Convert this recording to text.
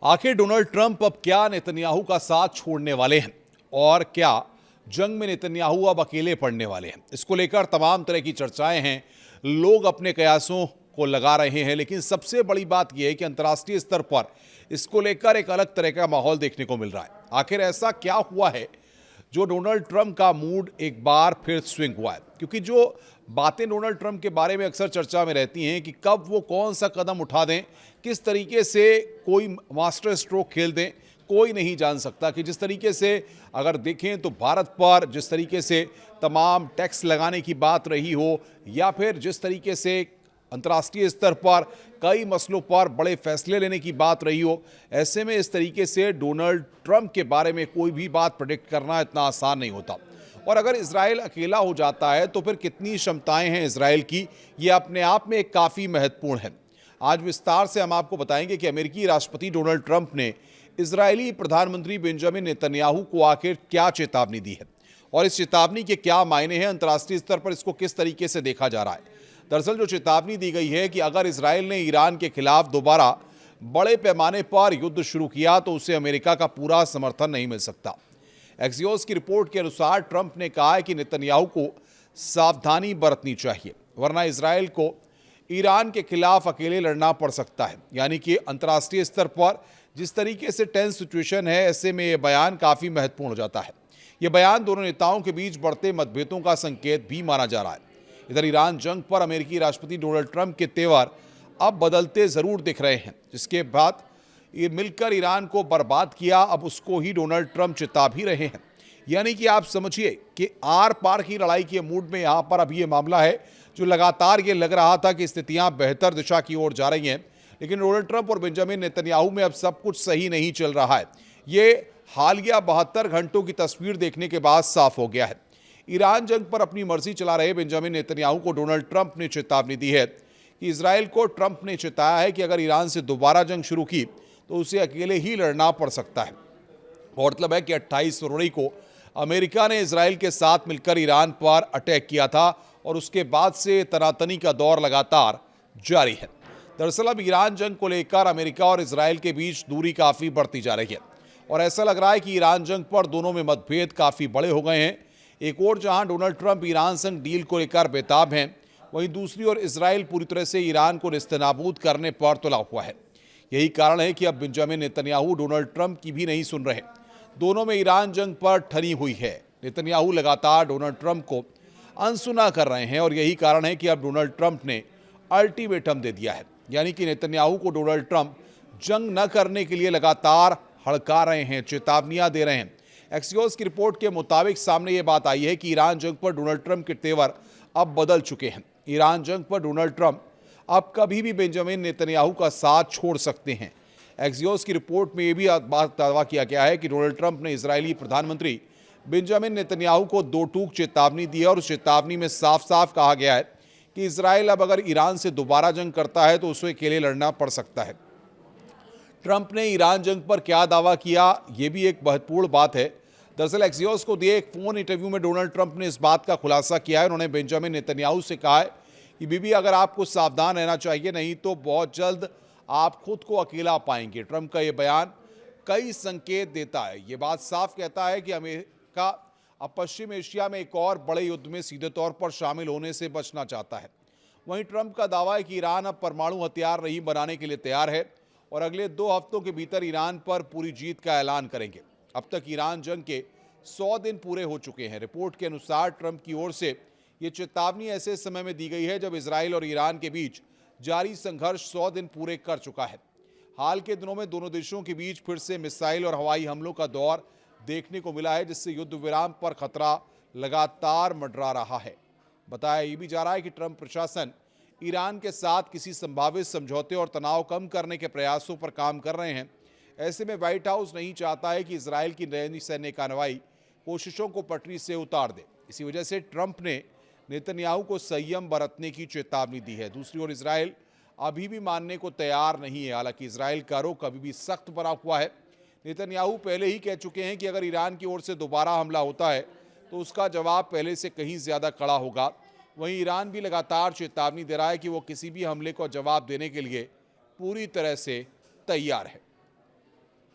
आखिर Donald Trump अब क्या नेतन्याहू का साथ छोड़ने वाले हैं और क्या जंग में नेतन्याहू अब अकेले पड़ने वाले हैं? इसको लेकर तमाम तरह की चर्चाएं हैं, लोग अपने कयासों को लगा रहे हैं, लेकिन सबसे बड़ी बात यह है कि अंतर्राष्ट्रीय स्तर पर इसको लेकर एक अलग तरह का माहौल देखने को मिल रहा है। आखिर ऐसा क्या हुआ है जो डोनाल्ड ट्रंप का मूड एक बार फिर स्विंग हुआ है? क्योंकि जो बातें डोनाल्ड ट्रंप के बारे में अक्सर चर्चा में रहती हैं कि कब वो कौन सा कदम उठा दें, किस तरीके से कोई मास्टर स्ट्रोक खेल दें, कोई नहीं जान सकता। कि जिस तरीके से अगर देखें तो भारत पर जिस तरीके से तमाम टैक्स लगाने की बात रही हो, या फिर जिस तरीके से अंतर्राष्ट्रीय स्तर पर कई मसलों पर बड़े फैसले लेने की बात रही हो, ऐसे में इस तरीके से डोनाल्ड ट्रंप के बारे में कोई भी बात प्रेडिक्ट करना इतना आसान नहीं होता। और अगर इजराइल अकेला हो जाता है तो फिर कितनी क्षमताएं हैं इजराइल की, ये अपने आप में काफ़ी महत्वपूर्ण है। आज विस्तार से हम आपको बताएंगे कि अमेरिकी राष्ट्रपति डोनाल्ड ट्रंप ने इजरायली प्रधानमंत्री बेंजामिन नेतन्याहू को आखिर क्या चेतावनी दी है और इस चेतावनी के क्या मायने हैं, अंतर्राष्ट्रीय स्तर पर इसको किस तरीके से देखा जा रहा है। दरअसल जो चेतावनी दी गई है कि अगर इजराइल ने ईरान के खिलाफ दोबारा बड़े पैमाने पर युद्ध शुरू किया तो उसे अमेरिका का पूरा समर्थन नहीं मिल सकता। एक्सियोस की रिपोर्ट के अनुसार ट्रंप ने कहा है कि नेतन्याहू को सावधानी बरतनी चाहिए, वरना इजराइल को ईरान के खिलाफ अकेले लड़ना पड़ सकता है। यानी कि अंतर्राष्ट्रीय स्तर पर जिस तरीके से टेंस सिचुएशन है, ऐसे में यह बयान काफ़ी महत्वपूर्ण हो जाता है। यह बयान दोनों नेताओं के बीच बढ़ते मतभेदों का संकेत भी माना जा रहा है। इधर ईरान जंग पर अमेरिकी राष्ट्रपति डोनाल्ड ट्रंप के तेवर अब बदलते ज़रूर दिख रहे हैं। जिसके बाद ये मिलकर ईरान को बर्बाद किया, अब उसको ही डोनाल्ड ट्रंप चिता भी रहे हैं। यानी कि आप समझिए कि आर पार की लड़ाई के मूड में यहाँ पर अभी ये मामला है, जो लगातार ये लग रहा था कि स्थितियाँ बेहतर दिशा की ओर जा रही हैं, लेकिन डोनाल्ड ट्रंप और बेंजामिन नेतन्याहू में अब सब कुछ सही नहीं चल रहा है। ये हालिया 72 घंटों की तस्वीर देखने के बाद साफ हो गया है। ईरान जंग पर अपनी मर्जी चला रहे बेंजामिन नेतन्याहू को डोनाल्ड ट्रंप ने चेतावनी दी है कि इजराइल को ट्रंप ने चेताया है कि अगर ईरान से दोबारा जंग शुरू की तो उसे अकेले ही लड़ना पड़ सकता है। गौरतलब है कि 28 फरवरी को अमेरिका ने इजराइल के साथ मिलकर ईरान पर अटैक किया था और उसके बाद से तनातनी का दौर लगातार जारी है। दरअसल अब ईरान जंग को लेकर अमेरिका और इजराइल के बीच दूरी काफ़ी बढ़ती जा रही है और ऐसा लग रहा है कि ईरान जंग पर दोनों में मतभेद काफ़ी बड़े हो गए हैं। एक और जहां डोनाल्ड ट्रंप ईरान संग डील को लेकर बेताब हैं, वहीं दूसरी ओर इजराइल पूरी तरह से ईरान को नेस्तनाबूद करने पर तुला हुआ है। यही कारण है कि अब बेंजामिन नेतन्याहू डोनाल्ड ट्रंप की भी नहीं सुन रहे। दोनों में ईरान जंग पर ठनी हुई है। नेतन्याहू लगातार डोनाल्ड ट्रंप को अनसुना कर रहे हैं और यही कारण है कि अब डोनाल्ड ट्रंप ने अल्टीमेटम दे दिया है। यानी कि नेतन्याहू को डोनाल्ड ट्रंप जंग न करने के लिए लगातार हड़का रहे हैं, चेतावनियां दे रहे हैं। एक्सियोस की रिपोर्ट के मुताबिक सामने ये बात आई है कि ईरान जंग पर डोनाल्ड ट्रंप के तेवर अब बदल चुके हैं। ईरान जंग पर डोनाल्ड ट्रंप अब कभी भी बेंजामिन नेतन्याहू का साथ छोड़ सकते हैं। एक्सियोस की रिपोर्ट में यह भी बात दावा किया गया है कि डोनाल्ड ट्रंप ने इजरायली प्रधानमंत्री बेंजामिन नेतन्याहू को दो टूक चेतावनी दी है और उस चेतावनी में साफ साफ कहा गया है कि इजराइल अब अगर ईरान से दोबारा जंग करता है तो उसे अकेले लड़ना पड़ सकता है। ट्रंप ने ईरान जंग पर क्या दावा किया, यह भी एक महत्वपूर्ण बात है। दरअसल एक्सियोस को दिए एक फोन इंटरव्यू में डोनाल्ड ट्रंप ने इस बात का खुलासा किया है। उन्होंने बेंजामिन नेतन्याहू से कहा है कि बीबी अगर आपको सावधान रहना चाहिए, नहीं तो बहुत जल्द आप खुद को अकेला पाएंगे। ट्रंप का यह बयान कई संकेत देता है। ये बात साफ कहता है कि अमेरिका अब पश्चिम एशिया में एक और बड़े युद्ध में सीधे तौर पर शामिल होने से बचना चाहता है। वहीं ट्रंप का दावा है कि ईरान अब परमाणु हथियार नहीं बनाने के लिए तैयार है और अगले 2 हफ्तों के भीतर ईरान पर पूरी जीत का ऐलान करेंगे। अब तक ईरान जंग के 100 दिन पूरे हो चुके हैं। रिपोर्ट के अनुसार ट्रंप की ओर से ये चेतावनी ऐसे समय में दी गई है जब इजराइल और ईरान के बीच जारी संघर्ष 100 दिन पूरे कर चुका है। हाल के दिनों में दोनों देशों के बीच फिर से मिसाइल और हवाई हमलों का दौर देखने को मिला है, जिससे युद्ध विराम पर खतरा लगातार मंडरा रहा है। बताया ये भी जा रहा है कि ट्रंप प्रशासन ईरान के साथ किसी संभावित समझौते और तनाव कम करने के प्रयासों पर काम कर रहे हैं। ऐसे में व्हाइट हाउस नहीं चाहता है कि इजराइल की नई सैन्य कार्रवाई कोशिशों को पटरी से उतार दे। इसी वजह से ट्रंप ने नेतन्याहू को संयम बरतने की चेतावनी दी है। दूसरी ओर इजराइल अभी भी मानने को तैयार नहीं है। हालांकि इजराइल का रुख अभी भी सख्त बना हुआ है। नेतन्याहू पहले ही कह चुके हैं कि अगर ईरान की ओर से दोबारा हमला होता है तो उसका जवाब पहले से कहीं ज़्यादा कड़ा होगा। वहीं ईरान भी लगातार चेतावनी दे रहा है कि वो किसी भी हमले को जवाब देने के लिए पूरी तरह से तैयार है।